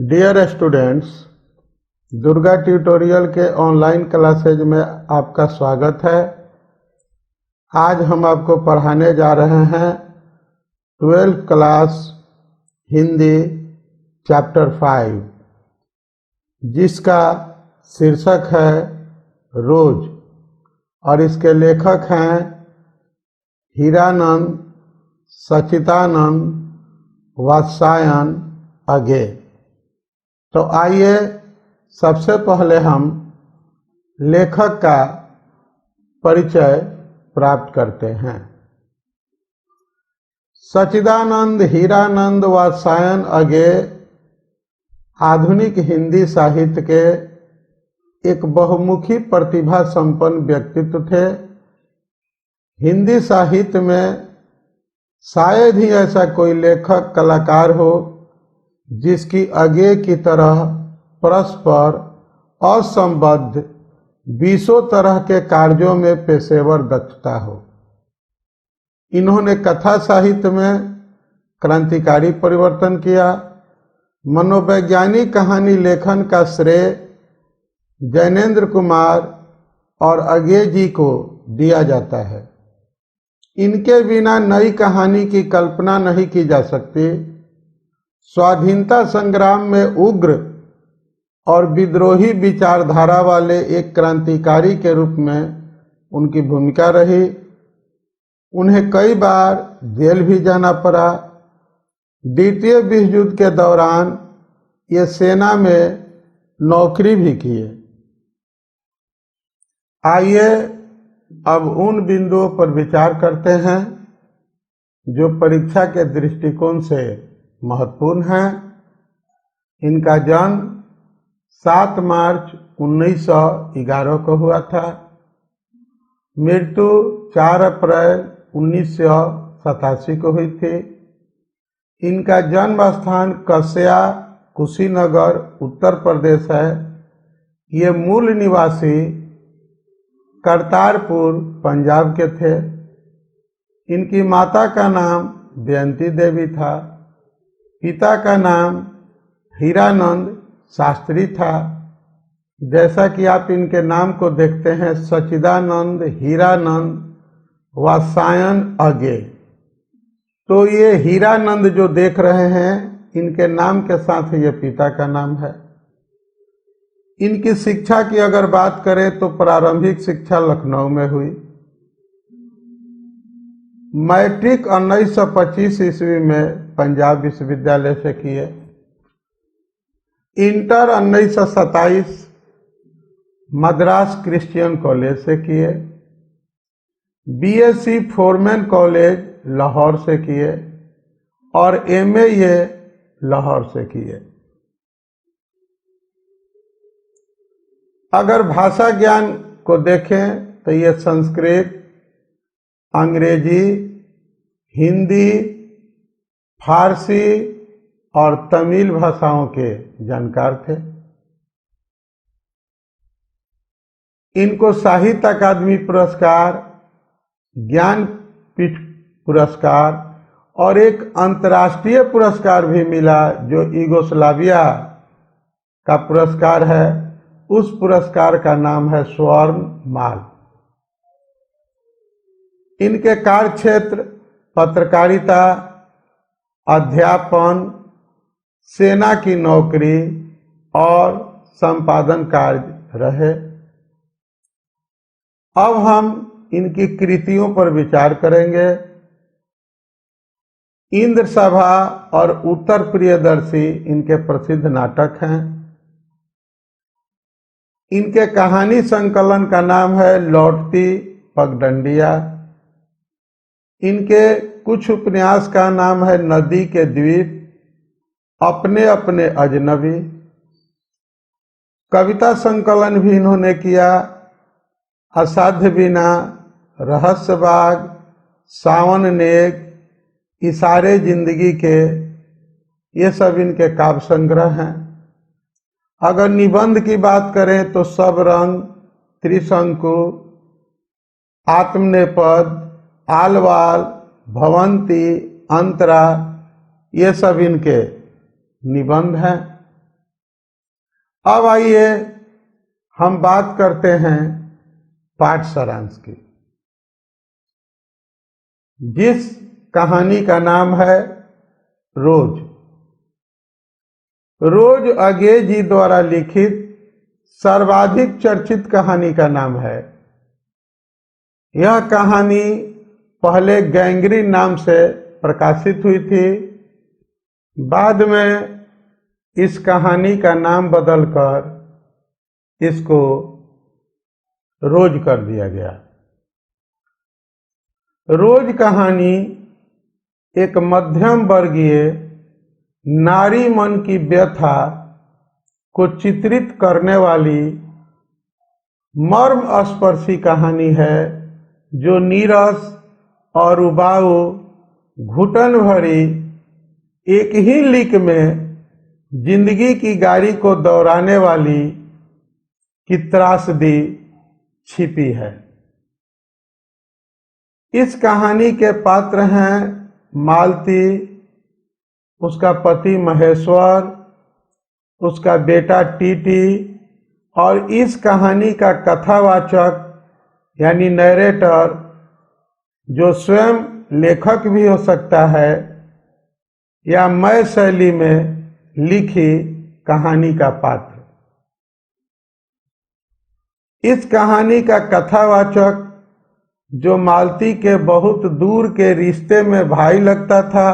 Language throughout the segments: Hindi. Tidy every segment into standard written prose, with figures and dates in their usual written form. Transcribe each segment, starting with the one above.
डियर स्टूडेंट्स, दुर्गा ट्यूटोरियल के ऑनलाइन क्लासेज में आपका स्वागत है। आज हम आपको पढ़ाने जा रहे हैं 12th क्लास हिंदी चैप्टर 5, जिसका शीर्षक है रोज और इसके लेखक हैं हीरानंद, सचिदानंद, वात्स्यायन अगे। तो आइए सबसे पहले हम लेखक का परिचय प्राप्त करते हैं। सचिदानंद हीरानंद वात्स्यायन अगे आधुनिक हिंदी साहित्य के एक बहुमुखी प्रतिभा संपन्न व्यक्तित्व थे। हिंदी साहित्य में शायद ही ऐसा कोई लेखक कलाकार हो जिसकी अगे की तरह परस्पर असंबद्ध 20 तरह के कार्यों में पेशेवर दक्षता हो। इन्होंने कथा साहित्य में क्रांतिकारी परिवर्तन किया। मनोवैज्ञानिक कहानी लेखन का श्रेय जैनेन्द्र कुमार और अगे जी को दिया जाता है। इनके बिना नई कहानी की कल्पना नहीं की जा सकती। स्वाधीनता संग्राम में उग्र और विद्रोही विचारधारा वाले एक क्रांतिकारी के रूप में उनकी भूमिका रही। उन्हें कई बार जेल भी जाना पड़ा। द्वितीय विश्व युद्ध के दौरान ये सेना में नौकरी भी किए। आइए अब उन बिंदुओं पर विचार करते हैं जो परीक्षा के दृष्टिकोण से महत्वपूर्ण है। इनका जन्म 7 मार्च 1911 को हुआ था। मृत्यु 4 अप्रैल 1987 को हुई थी। इनका जन्म स्थान कस्या, कुशीनगर, उत्तर प्रदेश है। ये मूल निवासी करतारपुर, पंजाब के थे। इनकी माता का नाम दयंती देवी था। पिता का नाम हीरानंद शास्त्री था। जैसा कि आप इनके नाम को देखते हैं, सचिदानंद हीरानंद वात्स्यायन अगे। तो ये हीरानंद जो देख रहे हैं, इनके नाम के साथ ये पिता का नाम है। इनकी शिक्षा की अगर बात करें तो प्रारंभिक शिक्षा लखनऊ में हुई। मैट्रिक 1925 ईस्वी में पंजाब विश्वविद्यालय से किए। इंटर 1927 मद्रास क्रिश्चियन कॉलेज से किए। बीएससी फोरमैन कॉलेज लाहौर से किए और एमए ये लाहौर से किए। अगर भाषा ज्ञान को देखें तो ये संस्कृत, अंग्रेजी, हिंदी, फारसी और तमिल भाषाओं के जानकार थे। इनको साहित्य अकादमी पुरस्कार, ज्ञानपीठ पुरस्कार और एक अंतर्राष्ट्रीय पुरस्कार भी मिला जो यूगोस्लाविया का पुरस्कार है। उस पुरस्कार का नाम है स्वर्ण माल। इनके कार्य क्षेत्र पत्रकारिता, अध्यापन, सेना की नौकरी और संपादन कार्य रहे। अब हम इनकी कृतियों पर विचार करेंगे। इंद्र सभा और उत्तर प्रियदर्शी इनके प्रसिद्ध नाटक हैं। इनके कहानी संकलन का नाम है लौटती पगडंडिया। इनके कुछ उपन्यास का नाम है नदी के द्वीप, अपने अपने अजनबी। कविता संकलन भी इन्होंने किया। असाध्य बीना, रहस्यबाग, सावन नेग, इशारे जिंदगी के, ये सब इनके काव्य संग्रह हैं। अगर निबंध की बात करें तो सब रंग, त्रिशंकु, आत्मनेपद, आलवाल, भवंती, अंतरा, ये सब इनके निबंध हैं। अब आइए हम बात करते हैं पाठ सारांश की, जिस कहानी का नाम है रोज। रोज अगे जी द्वारा लिखित सर्वाधिक चर्चित कहानी का नाम है। यह कहानी पहले गैंग्रीन नाम से प्रकाशित हुई थी, बाद में इस कहानी का नाम बदलकर इसको रोज कर दिया गया। रोज कहानी एक मध्यम वर्गीय नारी मन की व्यथा को चित्रित करने वाली मर्मस्पर्शी कहानी है, जो नीरस और उबाऊ घुटन भरी एक ही लिक में जिंदगी की गाड़ी को दौड़ाने वाली की त्रासदी छिपी है। इस कहानी के पात्र हैं मालती, उसका पति महेश्वर, उसका बेटा टीटी, और इस कहानी का कथावाचक यानी नरेटर, जो स्वयं लेखक भी हो सकता है या मैं शैली में लिखी कहानी का पात्र। इस कहानी का कथावाचक, जो मालती के बहुत दूर के रिश्ते में भाई लगता था,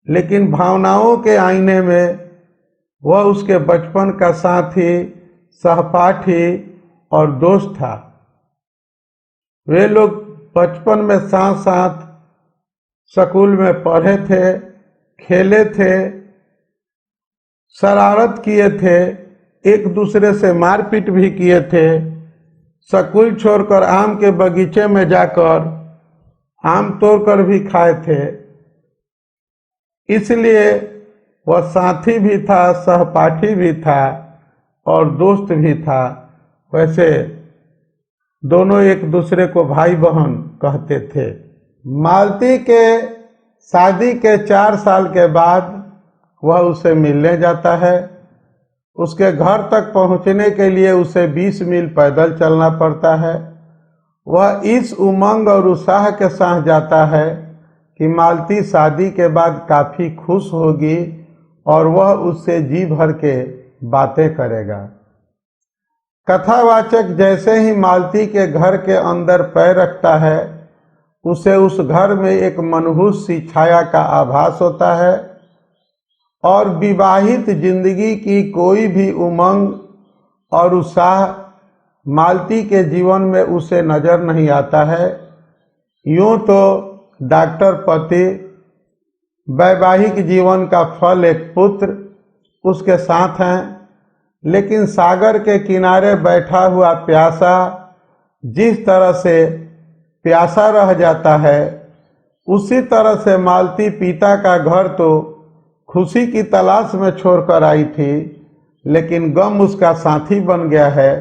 लेकिन भावनाओं के आईने में वह उसके बचपन का साथी, सहपाठी और दोस्त था। वे लोग बचपन में साथ साथ स्कूल में पढ़े थे, खेले थे, शरारत किए थे, एक दूसरे से मारपीट भी किए थे, स्कूल छोड़कर आम के बगीचे में जाकर आम तोड़कर भी खाए थे। इसलिए वह साथी भी था, सहपाठी भी था और दोस्त भी था। वैसे दोनों एक दूसरे को भाई बहन कहते थे। मालती के शादी के 4 साल के बाद वह उसे मिलने जाता है। उसके घर तक पहुंचने के लिए उसे 20 मील पैदल चलना पड़ता है। वह इस उमंग और उत्साह के साथ जाता है कि मालती शादी के बाद काफ़ी खुश होगी और वह उससे जी भर के बातें करेगा। कथावाचक जैसे ही मालती के घर के अंदर पैर रखता है, उसे उस घर में एक मनहूस सी छाया का आभास होता है और विवाहित जिंदगी की कोई भी उमंग और उत्साह मालती के जीवन में उसे नजर नहीं आता है। यूं तो डॉक्टर पति, वैवाहिक जीवन का फल एक पुत्र उसके साथ हैं, लेकिन सागर के किनारे बैठा हुआ प्यासा जिस तरह से प्यासा रह जाता है, उसी तरह से मालती पिता का घर तो खुशी की तलाश में छोड़कर आई थी, लेकिन गम उसका साथी बन गया है।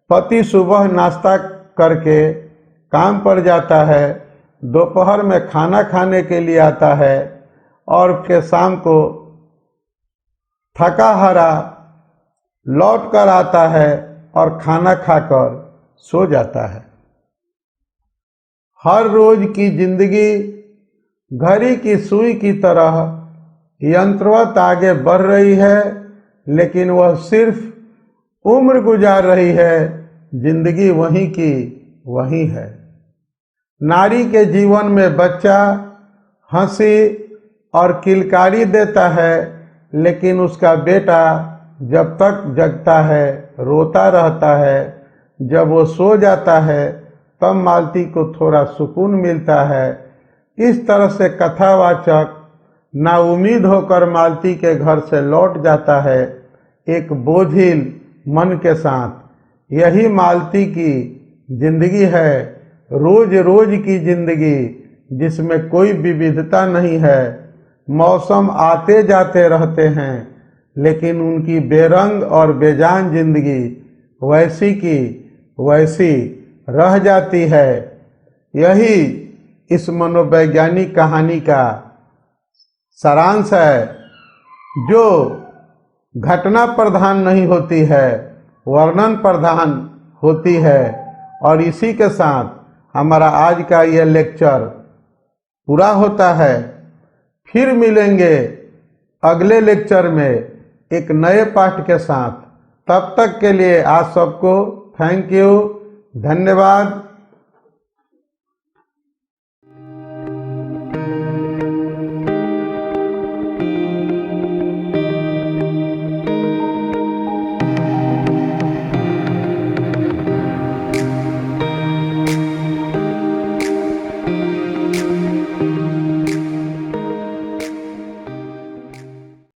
पति सुबह नाश्ता करके काम पर जाता है, दोपहर में खाना खाने के लिए आता है और के शाम को थका हारा लौट कर आता है और खाना खाकर सो जाता है। हर रोज की जिंदगी घड़ी की सुई की तरह यंत्रवत आगे बढ़ रही है, लेकिन वह सिर्फ उम्र गुजार रही है, जिंदगी वहीं की वहीं है। नारी के जीवन में बच्चा हंसी और किलकारी देता है, लेकिन उसका बेटा जब तक जगता है रोता रहता है। जब वो सो जाता है तब मालती को थोड़ा सुकून मिलता है। इस तरह से कथावाचक नाउम्मीद होकर मालती के घर से लौट जाता है, एक बोझिल मन के साथ। यही मालती की जिंदगी है, रोज रोज की जिंदगी, जिसमें कोई विविधता नहीं है। मौसम आते जाते रहते हैं, लेकिन उनकी बेरंग और बेजान जिंदगी वैसी की वैसी रह जाती है। यही इस मनोवैज्ञानिक कहानी का सारांश है, जो घटना प्रधान नहीं होती है, वर्णन प्रधान होती है। और इसी के साथ हमारा आज का यह लेक्चर पूरा होता है। फिर मिलेंगे अगले लेक्चर में एक नए पाठ के साथ। तब तक के लिए आप सबको थैंक यू, धन्यवाद।